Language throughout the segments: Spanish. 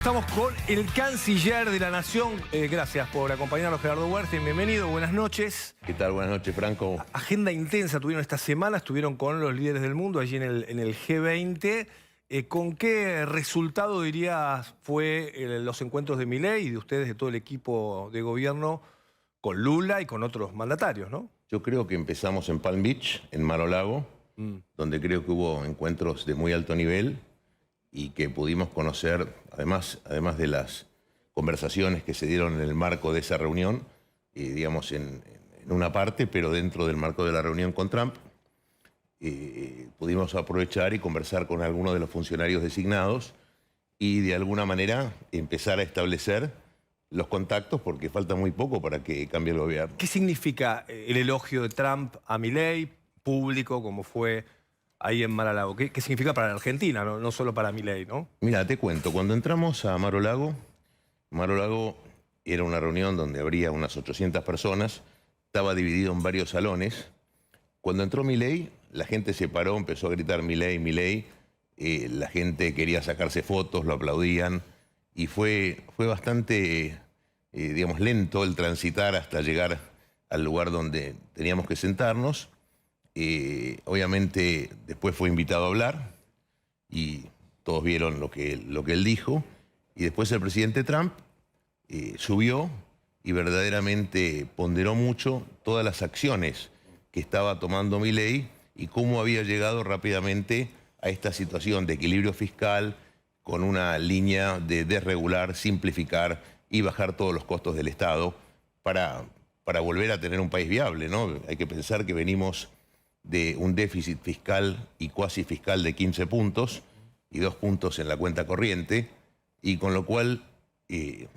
Estamos con el canciller de la Nación. Gracias por acompañarnos, Gerardo Huerta. Bienvenido, buenas noches. ¿Qué tal? Buenas noches, Franco. Agenda intensa tuvieron esta semana, estuvieron con los líderes del mundo allí en el G20. ¿Con qué resultado, dirías, fue los encuentros de Milei y de ustedes, de todo el equipo de gobierno, con Lula y con otros mandatarios, ¿no? Yo creo que empezamos en Palm Beach, en Mar-a-Lago, donde creo que hubo encuentros de muy alto nivel y que pudimos conocer, además de las conversaciones que se dieron en el marco de esa reunión, digamos en una parte, pero dentro del marco de la reunión con Trump, pudimos aprovechar y conversar con algunos de los funcionarios designados y de alguna manera empezar a establecer los contactos, porque falta muy poco para que cambie el gobierno. ¿Qué significa el elogio de Trump a Milei, público, como fue ahí en Mar-a-Lago? ¿Qué significa para la Argentina, no solo para Milei, ¿no? Mira, te cuento, cuando entramos a Mar-a-Lago era una reunión donde habría unas 800 personas, estaba dividido en varios salones. Cuando entró Milei, la gente se paró, empezó a gritar Milei, Milei, la gente quería sacarse fotos, lo aplaudían, y fue bastante, digamos, lento el transitar hasta llegar al lugar donde teníamos que sentarnos. Obviamente después fue invitado a hablar y todos vieron lo que él dijo, y después el presidente Trump subió y verdaderamente ponderó mucho todas las acciones que estaba tomando Milei y cómo había llegado rápidamente a esta situación de equilibrio fiscal con una línea de desregular, simplificar y bajar todos los costos del Estado para volver a tener un país viable, ¿no? Hay que pensar que venimos de un déficit fiscal y cuasi fiscal de 15 puntos y 2 puntos en la cuenta corriente, y con lo cual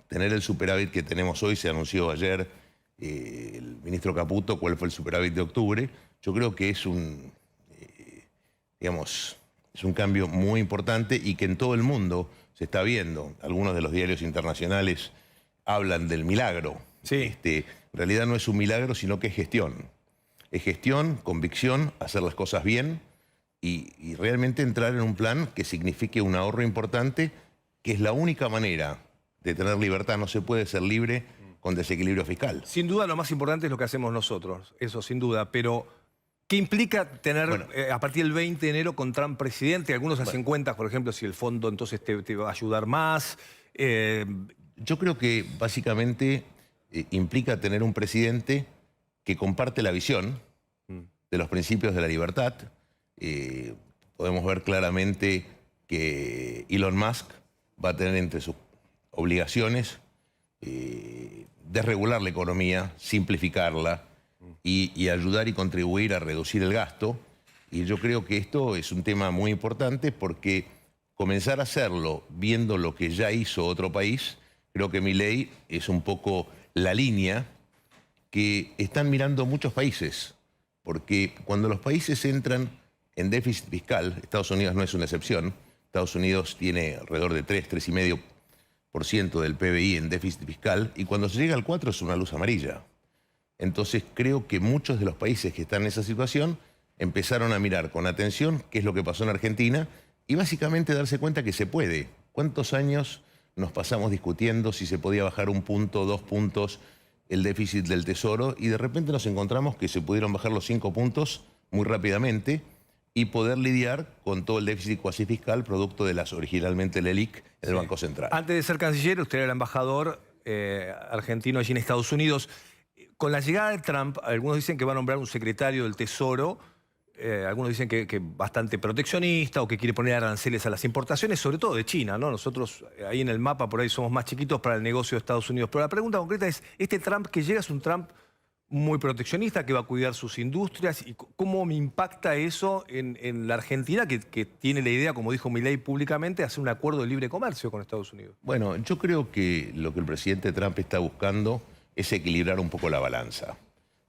tener el superávit que tenemos hoy, se anunció ayer el ministro Caputo cuál fue el superávit de octubre. Yo creo que es es un cambio muy importante y que en todo el mundo se está viendo. Algunos de los diarios internacionales hablan del milagro. Sí. En realidad no es un milagro, sino que es gestión. Es gestión, convicción, hacer las cosas bien y realmente entrar en un plan que signifique un ahorro importante, que es la única manera de tener libertad. No se puede ser libre con desequilibrio fiscal. Sin duda lo más importante es lo que hacemos nosotros, eso sin duda, pero ¿qué implica tener a partir del 20 de enero con Trump presidente? Algunos hacen cuentas, por ejemplo, si el fondo entonces te va a ayudar más. Yo creo que básicamente implica tener un presidente que comparte la visión de los principios de la libertad. Podemos ver claramente que Elon Musk va a tener entre sus obligaciones desregular la economía, simplificarla y ayudar y contribuir a reducir el gasto. Y yo creo que esto es un tema muy importante porque comenzar a hacerlo viendo lo que ya hizo otro país, creo que Milei es un poco la línea que están mirando muchos países, porque cuando los países entran en déficit fiscal, Estados Unidos no es una excepción, Estados Unidos tiene alrededor de 3,5% del PBI en déficit fiscal, y cuando se llega al 4 es una luz amarilla. Entonces creo que muchos de los países que están en esa situación empezaron a mirar con atención qué es lo que pasó en Argentina y básicamente darse cuenta que se puede. ¿Cuántos años nos pasamos discutiendo si se podía bajar 1 punto, 2 puntos el déficit del Tesoro, y de repente nos encontramos que se pudieron bajar los 5 puntos muy rápidamente y poder lidiar con todo el déficit cuasi fiscal producto de las originalmente LELIQ del Banco Central? Antes de ser canciller, usted era el embajador argentino allí en Estados Unidos. Con la llegada de Trump, algunos dicen que va a nombrar un secretario del Tesoro, algunos dicen que bastante proteccionista o que quiere poner aranceles a las importaciones, sobre todo de China, ¿no? Nosotros ahí en el mapa por ahí somos más chiquitos para el negocio de Estados Unidos. Pero la pregunta concreta es, ¿este Trump que llega es un Trump muy proteccionista, que va a cuidar sus industrias? ¿Y cómo me impacta eso en la Argentina, que tiene la idea, como dijo Milei públicamente, de hacer un acuerdo de libre comercio con Estados Unidos? Bueno, yo creo que lo que el presidente Trump está buscando es equilibrar un poco la balanza.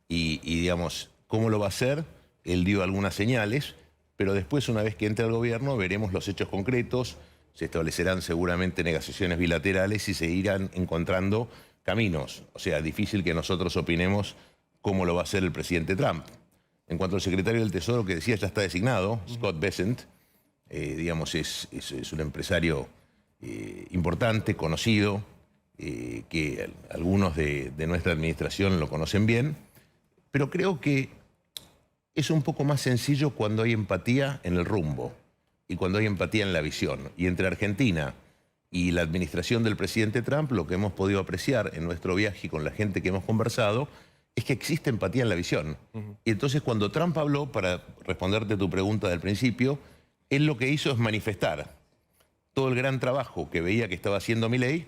Y digamos, ¿cómo lo va a hacer? Él dio algunas señales, pero después, una vez que entre al gobierno, veremos los hechos concretos, se establecerán seguramente negociaciones bilaterales y se irán encontrando caminos. O sea, difícil que nosotros opinemos cómo lo va a hacer el presidente Trump. En cuanto al secretario del Tesoro, que decía ya está designado, Scott Bessent, digamos, es un empresario importante, conocido, que algunos de nuestra administración lo conocen bien, pero creo que es un poco más sencillo cuando hay empatía en el rumbo y cuando hay empatía en la visión. Y entre Argentina y la administración del presidente Trump, lo que hemos podido apreciar en nuestro viaje y con la gente que hemos conversado, es que existe empatía en la visión. Y entonces cuando Trump habló, para responderte tu pregunta del principio, él lo que hizo es manifestar todo el gran trabajo que veía que estaba haciendo Milei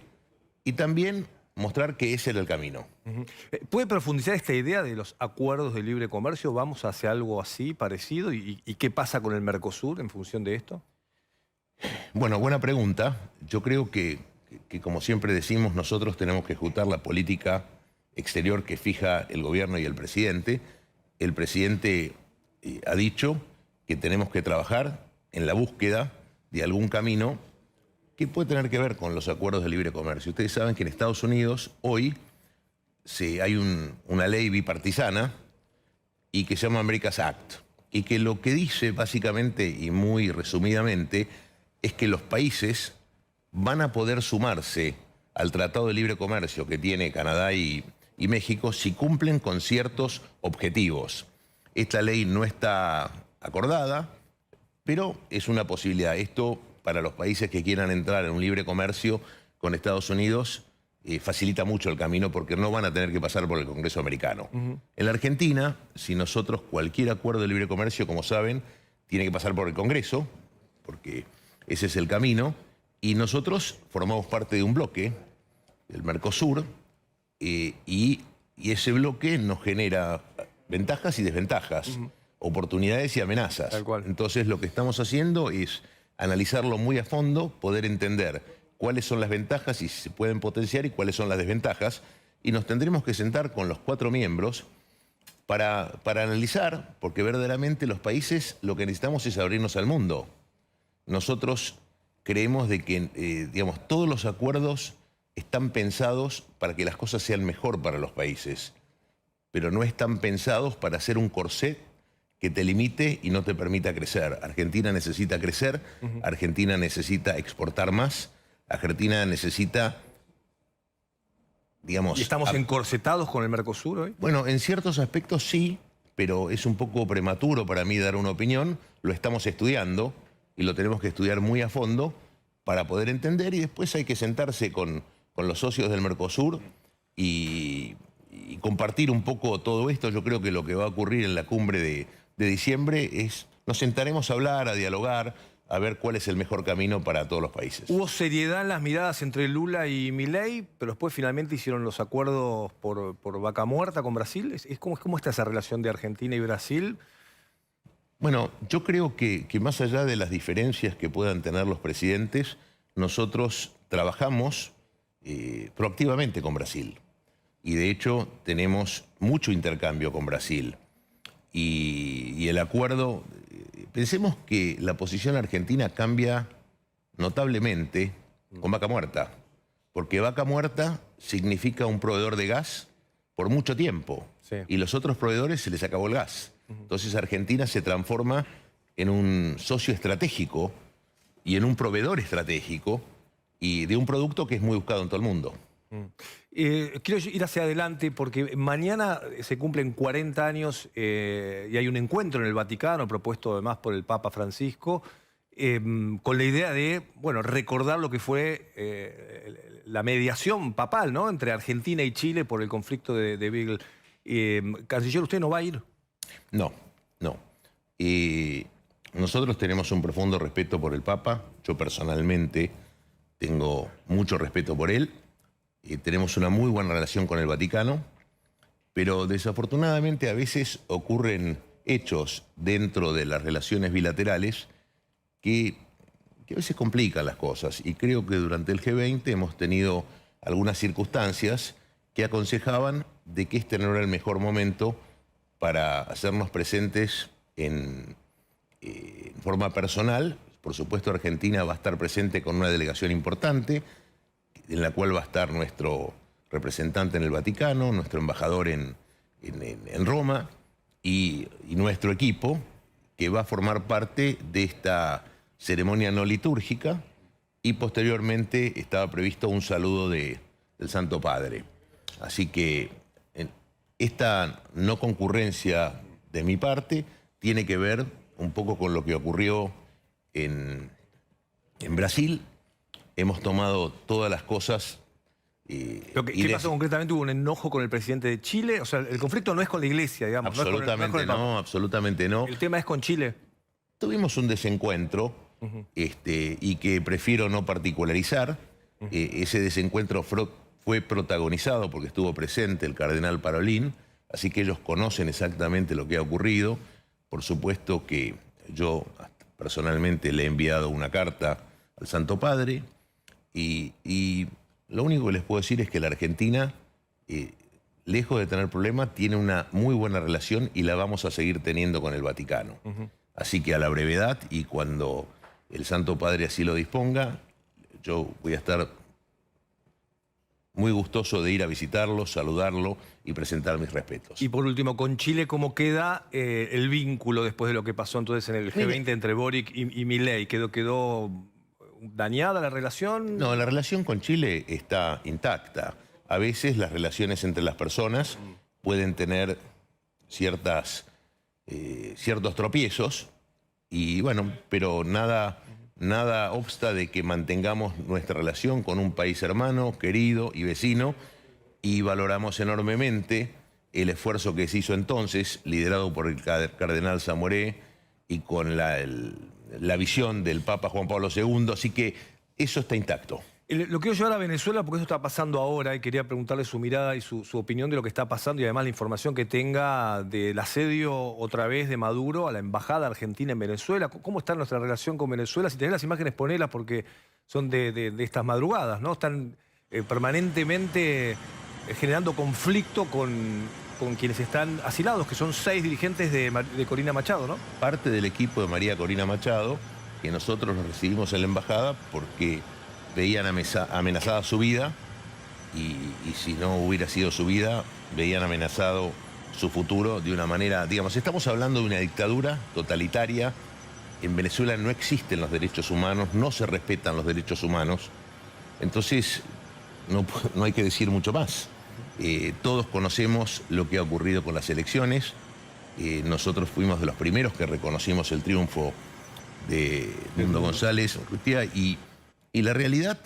y también mostrar que ese era el camino. ¿Puede profundizar esta idea de los acuerdos de libre comercio? ¿Vamos hacia algo así, parecido? ¿Y qué pasa con el Mercosur en función de esto? Bueno, buena pregunta. Yo creo que como siempre decimos, nosotros tenemos que ejecutar la política exterior que fija el gobierno y el presidente. El presidente ha dicho que tenemos que trabajar en la búsqueda de algún camino que puede tener que ver con los acuerdos de libre comercio. Ustedes saben que en Estados Unidos hoy hay una ley bipartisana y que se llama America's Act, y que lo que dice básicamente y muy resumidamente es que los países van a poder sumarse al Tratado de Libre Comercio que tiene Canadá y México si cumplen con ciertos objetivos. Esta ley no está acordada, pero es una posibilidad. Esto, para los países que quieran entrar en un libre comercio con Estados Unidos, facilita mucho el camino porque no van a tener que pasar por el Congreso americano. En la Argentina, si nosotros cualquier acuerdo de libre comercio, como saben, tiene que pasar por el Congreso, porque ese es el camino, y nosotros formamos parte de un bloque, el Mercosur, y ese bloque nos genera ventajas y desventajas, oportunidades y amenazas. Tal cual. Entonces lo que estamos haciendo es analizarlo muy a fondo, poder entender cuáles son las ventajas y si se pueden potenciar y cuáles son las desventajas, y nos tendremos que sentar con los 4 miembros para analizar, porque verdaderamente los países lo que necesitamos es abrirnos al mundo. Nosotros creemos de que digamos, todos los acuerdos están pensados para que las cosas sean mejor para los países, pero no están pensados para hacer un corset que te limite y no te permita crecer. Argentina necesita crecer, Argentina necesita exportar más, Argentina necesita, digamos... ¿Y estamos encorsetados con el Mercosur hoy? Bueno, en ciertos aspectos sí, pero es un poco prematuro para mí dar una opinión. Lo estamos estudiando y lo tenemos que estudiar muy a fondo para poder entender, y después hay que sentarse con los socios del Mercosur y compartir un poco todo esto. Yo creo que lo que va a ocurrir en la cumbre de diciembre es, nos sentaremos a hablar, a dialogar, a ver cuál es el mejor camino para todos los países. Hubo seriedad en las miradas entre Lula y Milei, pero después finalmente hicieron los acuerdos por vaca muerta con Brasil. ¿Cómo está esa relación de Argentina y Brasil? Bueno, yo creo que más allá de las diferencias que puedan tener los presidentes, nosotros trabajamos proactivamente con Brasil. Y de hecho tenemos mucho intercambio con Brasil. Y el acuerdo, pensemos que la posición argentina cambia notablemente con vaca muerta, porque vaca muerta significa un proveedor de gas por mucho tiempo, Sí. y los otros proveedores se les acabó el gas. Entonces Argentina se transforma en un socio estratégico y en un proveedor estratégico y de un producto que es muy buscado en todo el mundo. Quiero ir hacia adelante porque mañana se cumplen 40 años y hay un encuentro en el Vaticano propuesto además por el Papa Francisco con la idea de, bueno, recordar lo que fue la mediación papal, ¿no?, entre Argentina y Chile por el conflicto de Beagle. Canciller, ¿usted no va a ir? No, no. Nosotros tenemos un profundo respeto por el Papa. Yo personalmente tengo mucho respeto por él. Tenemos una muy buena relación con el Vaticano, pero desafortunadamente a veces ocurren hechos dentro de las relaciones bilaterales que a veces complican las cosas. Y creo que durante el G20 hemos tenido algunas circunstancias que aconsejaban de que este no era el mejor momento para hacernos presentes en forma personal. Por supuesto, Argentina va a estar presente con una delegación importante, en la cual va a estar nuestro representante en el Vaticano, nuestro embajador en Roma y nuestro equipo, que va a formar parte de esta ceremonia no litúrgica y posteriormente estaba previsto un saludo del Santo Padre. Así que esta no concurrencia de mi parte tiene que ver un poco con lo que ocurrió en Brasil. Hemos tomado todas las cosas... ¿Qué pasó concretamente? ¿Hubo un enojo con el presidente de Chile? O sea, el conflicto no es con la iglesia, digamos. Absolutamente no, absolutamente no. ¿El tema es con Chile? Tuvimos un desencuentro y que prefiero no particularizar. Ese desencuentro fue protagonizado porque estuvo presente el cardenal Parolin, así que ellos conocen exactamente lo que ha ocurrido. Por supuesto que yo personalmente le he enviado una carta al Santo Padre y lo único que les puedo decir es que la Argentina, lejos de tener problemas, tiene una muy buena relación y la vamos a seguir teniendo con el Vaticano. Así que a la brevedad y cuando el Santo Padre así lo disponga, yo voy a estar muy gustoso de ir a visitarlo, saludarlo y presentar mis respetos. Y por último, con Chile, ¿cómo queda el vínculo después de lo que pasó entonces en el G20 entre Boric y Milei? ¿Quedó dañada la relación? No, la relación con Chile está intacta. A veces las relaciones entre las personas pueden tener ciertos tropiezos, y bueno, pero nada obsta de que mantengamos nuestra relación con un país hermano, querido y vecino, y valoramos enormemente el esfuerzo que se hizo entonces, liderado por el cardenal Zamoré y con la visión del Papa Juan Pablo II, así que eso está intacto. Lo quiero llevar a Venezuela porque eso está pasando ahora y quería preguntarle su mirada y su opinión de lo que está pasando y además la información que tenga del asedio otra vez de Maduro a la embajada argentina en Venezuela. ¿Cómo está nuestra relación con Venezuela? Si tenés las imágenes, ponelas porque son de estas madrugadas, ¿no? Están permanentemente generando conflicto con quienes están asilados, que son 6 dirigentes de Corina Machado, ¿no? Parte del equipo de María Corina Machado, que nosotros los recibimos en la embajada porque veían amenazada su vida y si no hubiera sido su vida, veían amenazado su futuro de una manera, digamos, estamos hablando de una dictadura totalitaria. En Venezuela no existen los derechos humanos, no se respetan los derechos humanos, entonces no hay que decir mucho más. Todos conocemos lo que ha ocurrido con las elecciones. Nosotros fuimos de los primeros que reconocimos el triunfo de Edmundo González Urrutia y la realidad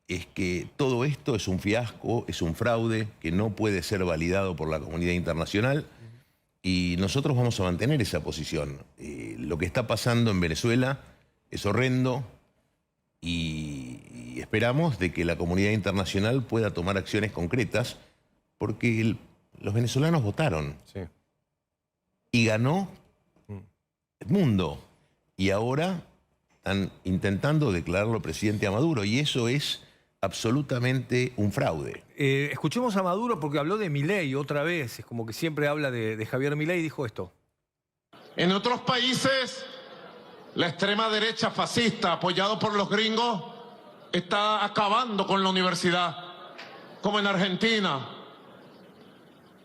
es que todo esto es un fiasco, es un fraude que no puede ser validado por la comunidad internacional y nosotros vamos a mantener esa posición. Lo que está pasando en Venezuela es horrendo y esperamos de que la comunidad internacional pueda tomar acciones concretas porque los venezolanos votaron y ganó Edmundo y ahora están intentando declararlo presidente a Maduro y eso es absolutamente un fraude. Escuchemos a Maduro porque habló de Milei otra vez, es como que siempre habla de Javier Milei y dijo esto. En otros países, la extrema derecha fascista, apoyado por los gringos, está acabando con la universidad, como en Argentina.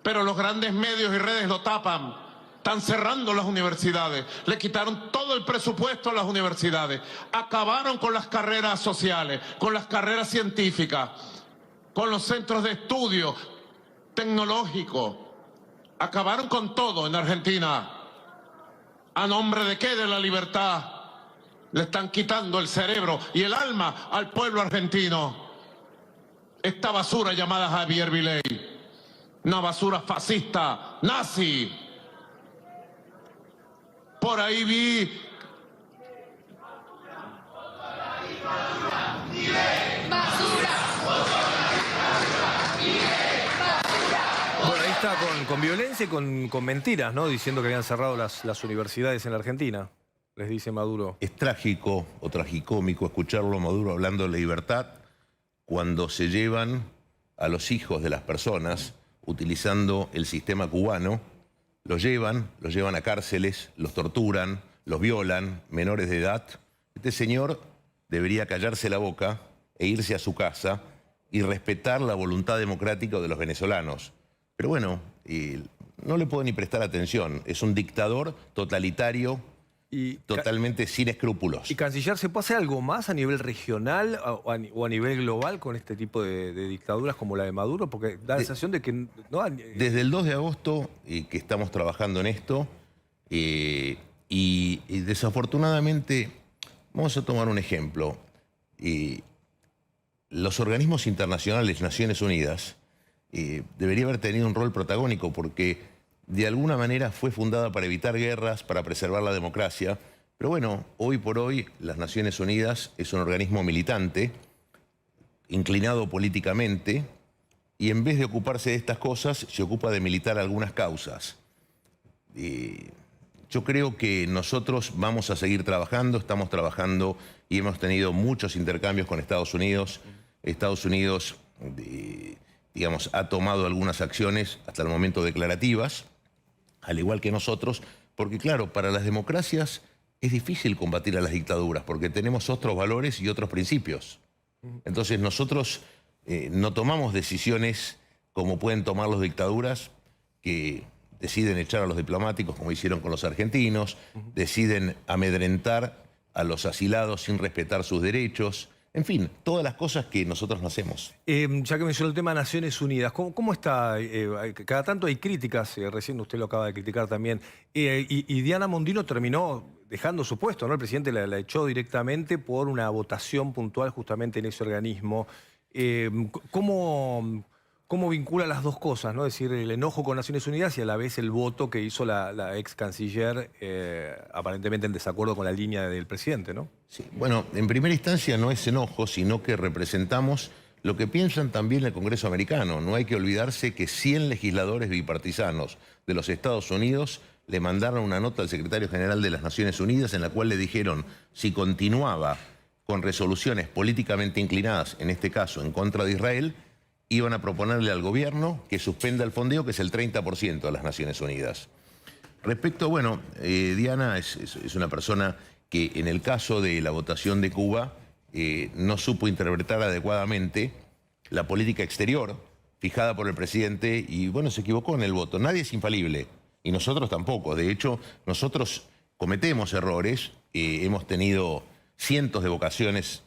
Pero los grandes medios y redes lo tapan. Están cerrando las universidades, le quitaron todo el presupuesto a las universidades, acabaron con las carreras sociales, con las carreras científicas, con los centros de estudio tecnológicos, acabaron con todo en Argentina. ¿A nombre de qué? De la libertad. Le están quitando el cerebro y el alma al pueblo argentino. Esta basura llamada Javier Milei, una basura fascista, nazi. Por ahí vi... Bueno, ahí está con violencia y con mentiras, ¿no? Diciendo que habían cerrado las universidades en la Argentina, les dice Maduro. Es trágico o tragicómico escucharlo a Maduro hablando de libertad cuando se llevan a los hijos de las personas utilizando el sistema cubano. Los llevan a cárceles, los torturan, los violan, menores de edad. Este señor debería callarse la boca e irse a su casa y respetar la voluntad democrática de los venezolanos. Pero bueno, no le puedo ni prestar atención. Es un dictador totalitario totalmente sin escrúpulos. ¿Y canciller, se puede hacer algo más a nivel regional o a nivel global con este tipo de dictaduras como la de Maduro? Porque da la sensación de que... ¿no? Desde el 2 de agosto que estamos trabajando en esto y desafortunadamente, vamos a tomar un ejemplo. Los organismos internacionales, Naciones Unidas, debería haber tenido un rol protagónico porque de alguna manera fue fundada para evitar guerras, para preservar la democracia. Pero bueno, hoy por hoy las Naciones Unidas es un organismo militante, inclinado políticamente, y en vez de ocuparse de estas cosas, se ocupa de militar algunas causas. Yo creo que nosotros vamos a seguir trabajando, estamos trabajando y hemos tenido muchos intercambios con Estados Unidos. Estados Unidos, digamos, ha tomado algunas acciones hasta el momento declarativas, al igual que nosotros, porque claro, para las democracias es difícil combatir a las dictaduras porque tenemos otros valores y otros principios. Entonces nosotros no tomamos decisiones como pueden tomar las dictaduras que deciden echar a los diplomáticos como hicieron con los argentinos, deciden amedrentar a los asilados sin respetar sus derechos. En fin, todas las cosas que nosotros no hacemos. Ya que mencionó el tema de Naciones Unidas, ¿cómo está? Cada tanto hay críticas, recién usted lo acaba de criticar también, y Diana Mondino terminó dejando su puesto, ¿no? El presidente la echó directamente por una votación puntual justamente en ese organismo. ¿Cómo vincula las dos cosas, ¿no? Es decir, el enojo con Naciones Unidas y a la vez el voto que hizo la ex canciller, aparentemente en desacuerdo con la línea del presidente, ¿no? Sí, bueno, en primera instancia no es enojo, sino que representamos lo que piensan también el Congreso americano. No hay que olvidarse que 100 legisladores bipartisanos de los Estados Unidos le mandaron una nota al secretario general de las Naciones Unidas en la cual le dijeron si continuaba con resoluciones políticamente inclinadas, en este caso en contra de Israel, iban a proponerle al gobierno que suspenda el fondeo, que es el 30% de las Naciones Unidas. Respecto, bueno, Diana es una persona que en el caso de la votación de Cuba no supo interpretar adecuadamente la política exterior fijada por el presidente y, bueno, se equivocó en el voto. Nadie es infalible y nosotros tampoco. De hecho, nosotros cometemos errores, hemos tenido cientos de votaciones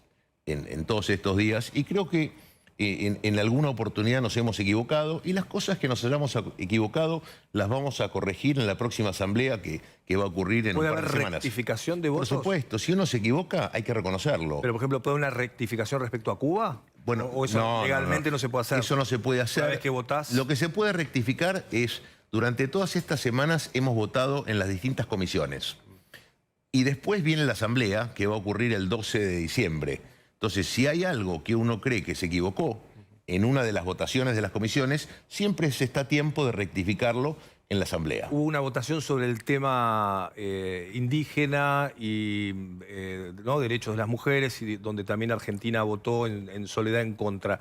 en todos estos días y creo que en alguna oportunidad nos hemos equivocado y las cosas que nos hayamos equivocado las vamos a corregir en la próxima asamblea que va a ocurrir en un par de semanas. ¿Puede haber rectificación de votos? Por supuesto, si uno se equivoca hay que reconocerlo. Pero, por ejemplo, ¿puede haber una rectificación respecto a Cuba? Bueno, ¿O eso legalmente no se puede hacer? Eso no se puede hacer. Una vez que votás... Lo que se puede rectificar es, durante todas estas semanas hemos votado en las distintas comisiones. Y después viene la asamblea, que va a ocurrir el 12 de diciembre. Entonces, si hay algo que uno cree que se equivocó en una de las votaciones de las comisiones, siempre se está a tiempo de rectificarlo en la asamblea. Hubo una votación sobre el tema indígena y ¿no? derechos de las mujeres, y donde también Argentina votó en soledad en contra.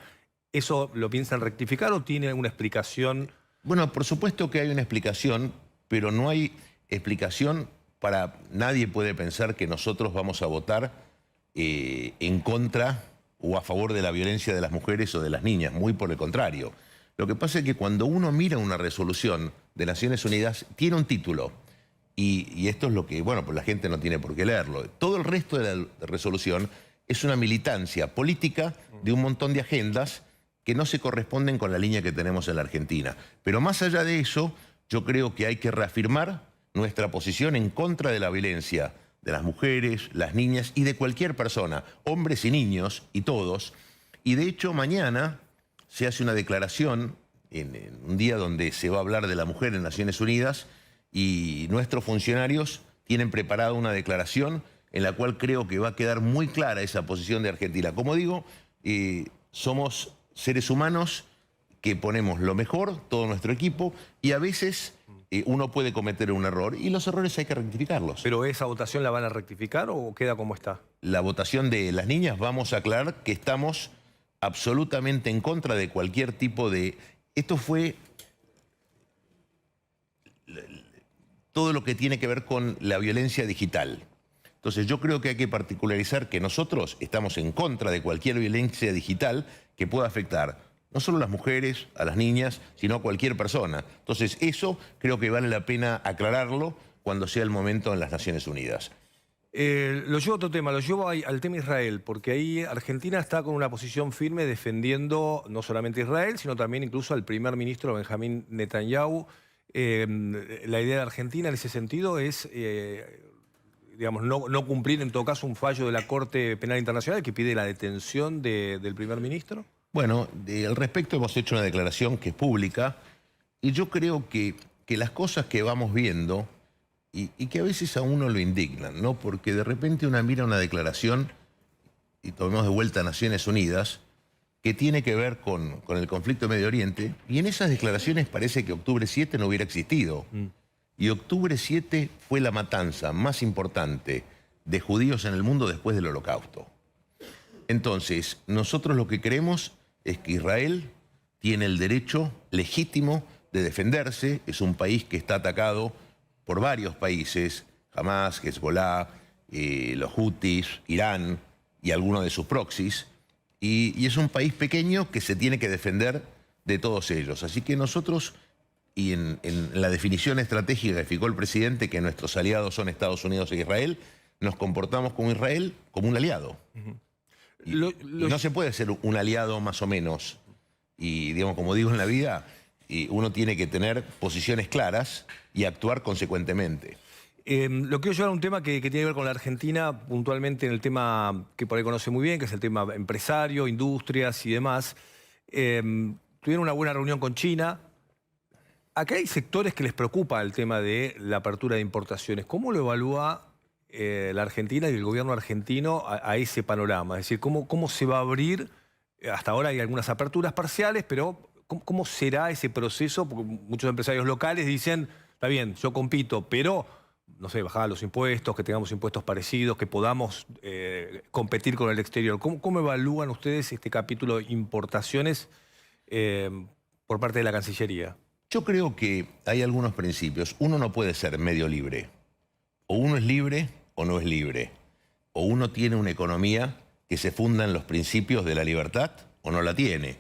¿Eso lo piensan rectificar o tiene alguna explicación? Bueno, por supuesto que hay una explicación, pero no hay explicación para... Nadie puede pensar que nosotros vamos a votar en contra o a favor de la violencia de las mujeres o de las niñas, muy por el contrario. Lo que pasa es que cuando uno mira una resolución de Naciones Unidas, tiene un título, y esto es lo que, bueno, pues la gente no tiene por qué leerlo. Todo el resto de la resolución es una militancia política de un montón de agendas que no se corresponden con la línea que tenemos en la Argentina. Pero más allá de eso, yo creo que hay que reafirmar nuestra posición en contra de la violencia de las mujeres, las niñas y de cualquier persona, hombres y niños y todos. Y de hecho mañana se hace una declaración en un día donde se va a hablar de la mujer en Naciones Unidas y nuestros funcionarios tienen preparada una declaración en la cual creo que va a quedar muy clara esa posición de Argentina. Como digo, somos seres humanos que ponemos lo mejor, todo nuestro equipo, y a veces uno puede cometer un error y los errores hay que rectificarlos. ¿Pero esa votación la van a rectificar o queda como está? La votación de las niñas, vamos a aclarar que estamos absolutamente en contra de cualquier tipo de... Esto fue todo lo que tiene que ver con la violencia digital. Entonces yo creo que hay que particularizar que nosotros estamos en contra de cualquier violencia digital que pueda afectar no solo a las mujeres, a las niñas, sino a cualquier persona. Entonces eso creo que vale la pena aclararlo cuando sea el momento en las Naciones Unidas. Lo llevo a otro tema, lo llevo al tema Israel, porque ahí Argentina está con una posición firme defendiendo no solamente a Israel, sino también incluso al primer ministro Benjamín Netanyahu. La idea de Argentina en ese sentido es, digamos, no cumplir en todo caso un fallo de la Corte Penal Internacional que pide la detención del primer ministro. Bueno, al respecto hemos hecho una declaración que es pública y yo creo que las cosas que vamos viendo y que a veces a uno lo indignan, ¿no? Porque de repente uno mira una declaración, y tomemos de vuelta a Naciones Unidas, que tiene que ver con el conflicto de Medio Oriente, y en esas declaraciones parece que octubre 7 no hubiera existido. Y octubre 7 fue la matanza más importante de judíos en el mundo después del Holocausto. Entonces, nosotros lo que creemos es que Israel tiene el derecho legítimo de defenderse, es un país que está atacado por varios países, Hamas, Hezbollah, los Houthis, Irán y algunos de sus proxies, y es un país pequeño que se tiene que defender de todos ellos. Así que nosotros, y en la definición estratégica que fijó el presidente, que nuestros aliados son Estados Unidos e Israel, nos comportamos con Israel como un aliado. Y no se puede ser un aliado más o menos. Y digamos, como digo en la vida, uno tiene que tener posiciones claras y actuar consecuentemente. Lo quiero llevar a un tema que tiene que ver con la Argentina, puntualmente en el tema que por ahí conoce muy bien, que es el tema empresario, industrias y demás. Tuvieron una buena reunión con China. Acá hay sectores que les preocupa el tema de la apertura de importaciones. ¿Cómo lo evalúa la Argentina y el gobierno argentino a ese panorama? Es decir, ¿cómo se va a abrir? Hasta ahora hay algunas aperturas parciales, pero ¿cómo será ese proceso? Porque muchos empresarios locales dicen, está bien, yo compito, pero, no sé, bajar los impuestos, que tengamos impuestos parecidos, que podamos competir con el exterior. ¿Cómo evalúan ustedes este capítulo de importaciones por parte de la Cancillería? Yo creo que hay algunos principios. Uno no puede ser medio libre. O uno es libre o no es libre. O uno tiene una economía que se funda en los principios de la libertad o no la tiene.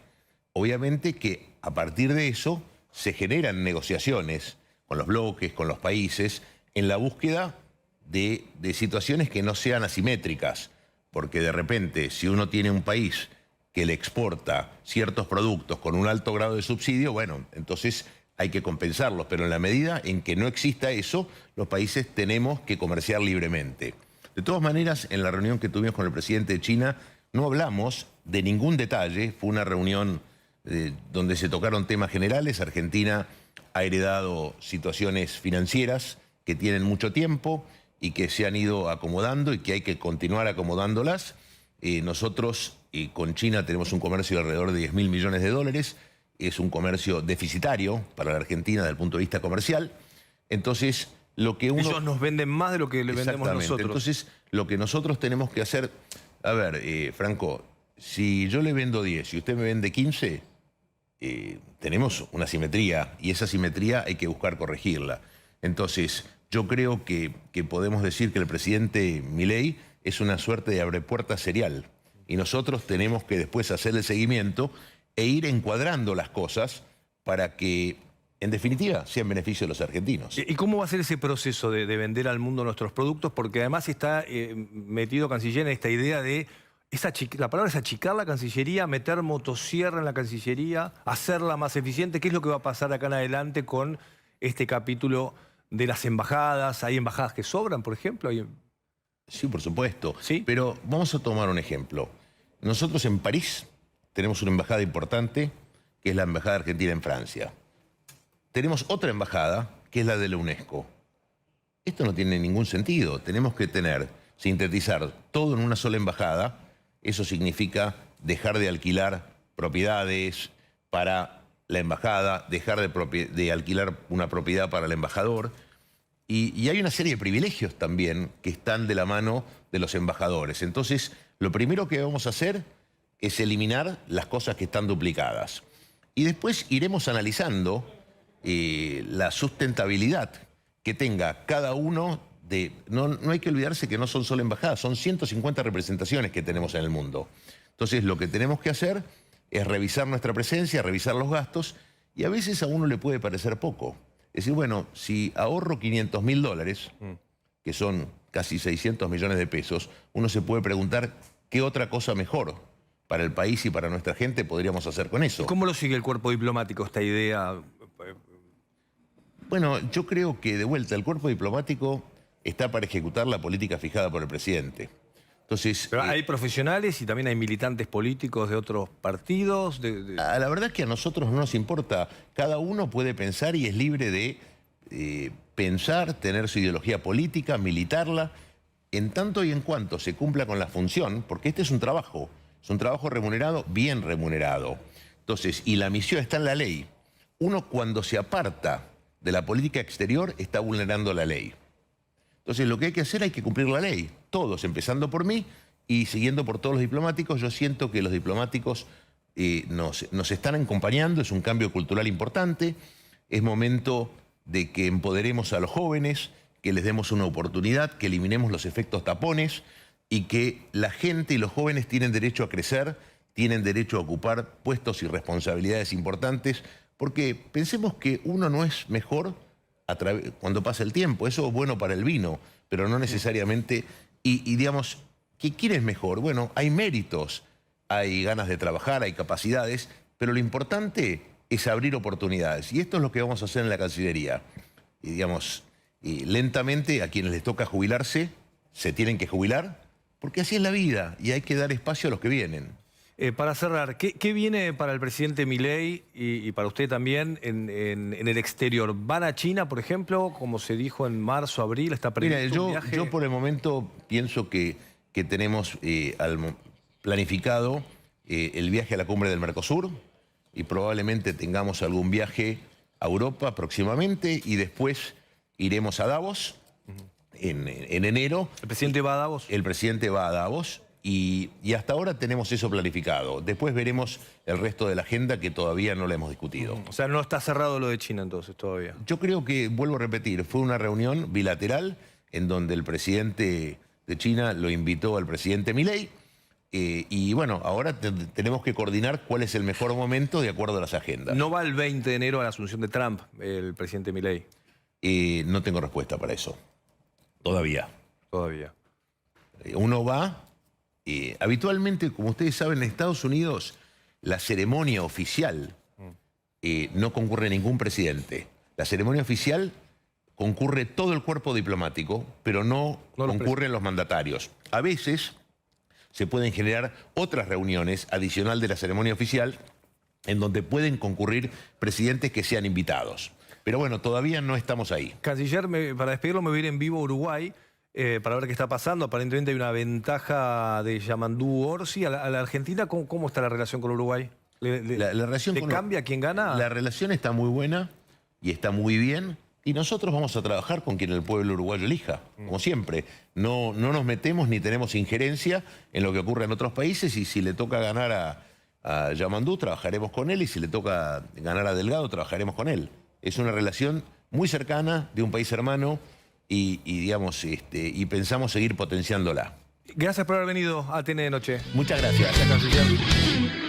Obviamente que a partir de eso se generan negociaciones con los bloques, con los países, en la búsqueda de situaciones que no sean asimétricas. Porque de repente, si uno tiene un país que le exporta ciertos productos con un alto grado de subsidio, bueno, entonces hay que compensarlos. Pero en la medida en que no exista eso, los países tenemos que comerciar libremente. De todas maneras, en la reunión que tuvimos con el presidente de China, no hablamos de ningún detalle. Fue una reunión donde se tocaron temas generales. Argentina ha heredado situaciones financieras que tienen mucho tiempo y que se han ido acomodando y que hay que continuar acomodándolas. Nosotros con China tenemos un comercio de alrededor de 10.000 millones de dólares. Es un comercio deficitario para la Argentina desde el punto de vista comercial. Entonces, lo que uno... Ellos nos venden más de lo que le vendemos nosotros. Entonces, lo que nosotros tenemos que hacer... A ver, Franco, si yo le vendo 10 y usted me vende 15, tenemos una simetría y esa simetría hay que buscar corregirla. Entonces, yo creo que podemos decir que el presidente Milei es una suerte de abrepuertas serial y nosotros tenemos que después hacer el seguimiento e ir encuadrando las cosas para que, en definitiva, sea en beneficio de los argentinos. ¿Y cómo va a ser ese proceso de vender al mundo nuestros productos? Porque además está metido Canciller en esta idea de... La palabra es achicar la Cancillería, meter motosierra en la Cancillería, hacerla más eficiente. ¿Qué es lo que va a pasar acá en adelante con este capítulo de las embajadas? ¿Hay embajadas que sobran, por ejemplo? Sí, por supuesto. ¿Sí? Pero vamos a tomar un ejemplo. Nosotros en París tenemos una embajada importante, que es la Embajada Argentina en Francia. Tenemos otra embajada, que es la de la UNESCO. Esto no tiene ningún sentido. Tenemos que sintetizar todo en una sola embajada. Eso significa dejar de alquilar propiedades para la embajada, dejar de alquilar una propiedad para el embajador. Y hay una serie de privilegios también que están de la mano de los embajadores. Entonces, lo primero que vamos a hacer es eliminar las cosas que están duplicadas. Y después iremos analizando la sustentabilidad que tenga cada uno de... No hay que olvidarse que no son solo embajadas, son 150 representaciones que tenemos en el mundo. Entonces, lo que tenemos que hacer es revisar nuestra presencia, revisar los gastos, y a veces a uno le puede parecer poco. Es decir, bueno, si ahorro 500.000 dólares, que son casi 600 millones de pesos, uno se puede preguntar qué otra cosa mejor para el país y para nuestra gente podríamos hacer con eso. ¿Cómo lo sigue el cuerpo diplomático esta idea? Bueno, yo creo que de vuelta el cuerpo diplomático está para ejecutar la política fijada por el presidente. Entonces, Pero hay profesionales y también hay militantes políticos de otros partidos. La verdad es que a nosotros no nos importa. Cada uno puede pensar y es libre de pensar, tener su ideología política, militarla, en tanto y en cuanto se cumpla con la función, porque este es un trabajo remunerado, bien remunerado. Entonces, y la misión está en la ley. Uno cuando se aparta de la política exterior está vulnerando la ley. Entonces lo que hay que hacer, hay que cumplir la ley. Todos, empezando por mí y siguiendo por todos los diplomáticos. Yo siento que los diplomáticos nos están acompañando, es un cambio cultural importante. Es momento de que empoderemos a los jóvenes, que les demos una oportunidad, que eliminemos los efectos tapones y que la gente y los jóvenes tienen derecho a crecer, tienen derecho a ocupar puestos y responsabilidades importantes, porque pensemos que uno no es mejor cuando pasa el tiempo. Eso es bueno para el vino, pero no necesariamente. Y digamos, ¿quién es mejor? Bueno, hay méritos, hay ganas de trabajar, hay capacidades, pero lo importante es abrir oportunidades. Y esto es lo que vamos a hacer en la Cancillería. Y digamos, lentamente a quienes les toca jubilarse, se tienen que jubilar, porque así es la vida y hay que dar espacio a los que vienen. Para cerrar, ¿qué viene para el presidente Milei y para usted también en el exterior? ¿Van a China, por ejemplo, como se dijo en marzo, abril? ¿Está previsto un viaje? Yo por el momento pienso que tenemos planificado el viaje a la cumbre del Mercosur y probablemente tengamos algún viaje a Europa próximamente y después iremos a Davos en enero. ¿El presidente va a Davos? El presidente va a Davos. Y hasta ahora tenemos eso planificado. Después veremos el resto de la agenda que todavía no la hemos discutido. O sea, no está cerrado lo de China entonces todavía. Yo creo que, vuelvo a repetir, fue una reunión bilateral en donde el presidente de China lo invitó al presidente Milei. Y bueno, ahora tenemos que coordinar cuál es el mejor momento de acuerdo a las agendas. ¿No va el 20 de enero a la asunción de Trump, el presidente Milei? No tengo respuesta para eso. Todavía. Todavía. Uno va... habitualmente, como ustedes saben, en Estados Unidos la ceremonia oficial no concurre ningún presidente. La ceremonia oficial concurre todo el cuerpo diplomático, pero no concurren los mandatarios. A veces se pueden generar otras reuniones adicional de la ceremonia oficial en donde pueden concurrir presidentes que sean invitados. Pero bueno, todavía no estamos ahí. Canciller, para despedirlo me voy a ir en vivo a Uruguay. Para ver qué está pasando. Aparentemente hay una ventaja de Yamandú Orsi. ¿A la Argentina cómo está la relación con Uruguay? La relación ¿Le cambia quién gana? La relación está muy buena y está muy bien. Y nosotros vamos a trabajar con quien el pueblo uruguayo elija, como siempre. No nos metemos ni tenemos injerencia en lo que ocurre en otros países. Y si le toca ganar a Yamandú, trabajaremos con él. Y si le toca ganar a Delgado, trabajaremos con él. Es una relación muy cercana de un país hermano. Digamos, y pensamos seguir potenciándola. Gracias por haber venido a TN de Noche. Muchas gracias. Gracias, canciller.